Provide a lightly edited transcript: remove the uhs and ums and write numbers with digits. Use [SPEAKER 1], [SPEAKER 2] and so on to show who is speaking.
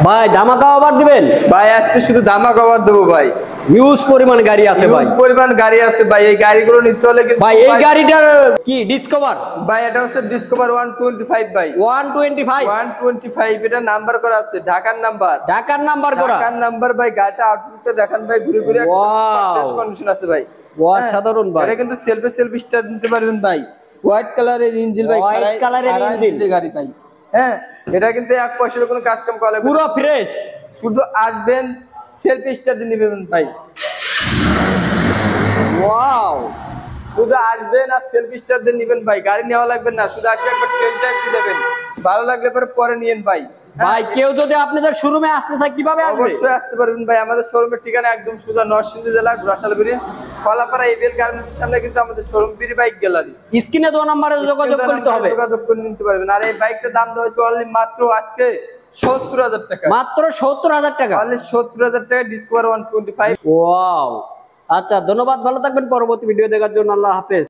[SPEAKER 1] ভাই ধামাকা অফার দিবেন
[SPEAKER 2] ভাই আজকে শুধু ধামাকা অফার দেবো ভাই।
[SPEAKER 1] হিউজ পরিমাণ গাড়ি আছে ভাই,
[SPEAKER 2] হিউজ পরিমাণ গাড়ি আছে ভাই। এই গাড়িগুলো নিতে হলে কিন্তু
[SPEAKER 1] ভাই এই গাড়িটার কি ডিসকভার
[SPEAKER 2] ভাই এটা হচ্ছে ডিসকভার 125 ভাই।
[SPEAKER 1] 125
[SPEAKER 2] এটা নাম্বার করা আছে, ঢাকার নাম্বার।
[SPEAKER 1] ঢাকার নাম্বার করা,
[SPEAKER 2] ঢাকার নাম্বার ভাই। গাড়িটা আউটলুকটা দেখান ভাই, ঘুরে ঘুরে ফ্রেশ কন্ডিশন আছে ভাই।
[SPEAKER 1] অসাধারণ ভাই।
[SPEAKER 2] এটা কিন্তু সেলফি স্টার্ট দিতে পারবেন ভাই। হোয়াইট কালারের ইঞ্জিন ভাই,
[SPEAKER 1] হোয়াইট কালারের ইঞ্জিন
[SPEAKER 2] গাড়ি ভাই। হ্যাঁ, এটা কিন্তু এক পয়সার কোনো কাজ কাম করা লাগবে না,
[SPEAKER 1] পুরো ফ্রেশ।
[SPEAKER 2] শুধু আসবেন সেলফি স্টার্ট দিয়ে নেবেন ভাই।
[SPEAKER 1] ওয়াও,
[SPEAKER 2] শুধু আসবেন আর সেলফি স্টার দিয়ে নেবেন ভাই। গাড়ি নেওয়া লাগবে না, শুধু আসে একবার টেস্ট ড্রাইভ দিয়ে দেবেন। ভালো লাগলে পরে নিয়েন ভাই।
[SPEAKER 1] ভাই কেউ যদি আপনাদের শোরুমে আসতে চায় কিভাবে আসবে?
[SPEAKER 2] অবশ্যই আসতে পারবেন ভাই। আমাদের শোরুমের ঠিকানা একদম সোজা নরসিংদী জেলা ঘোড়াশাল ব্রিজ, কলাপাড়া এবিএল গার্মেন্টসের সামনে কিন্তু আমাদের শোরুম, বিডি বাইক গ্যালারি।
[SPEAKER 1] স্ক্রিনে দেওয়া নম্বরে যোগাযোগ করতে হবে,
[SPEAKER 2] যোগাযোগ করে নিতে পারবেন। আর এই বাইকটার দাম দেওয়া হয়েছে অনলি মাত্র আজকে 70,000 টাকা,
[SPEAKER 1] মাত্র 70,000 টাকা,
[SPEAKER 2] অনলি 70,000 টাকা ডিসকভার 125।
[SPEAKER 1] ওয়াও, আচ্ছা ধন্যবাদ, ভালো থাকবেন। পরবর্তী ভিডিও দেখার জন্য আল্লাহ হাফেজ।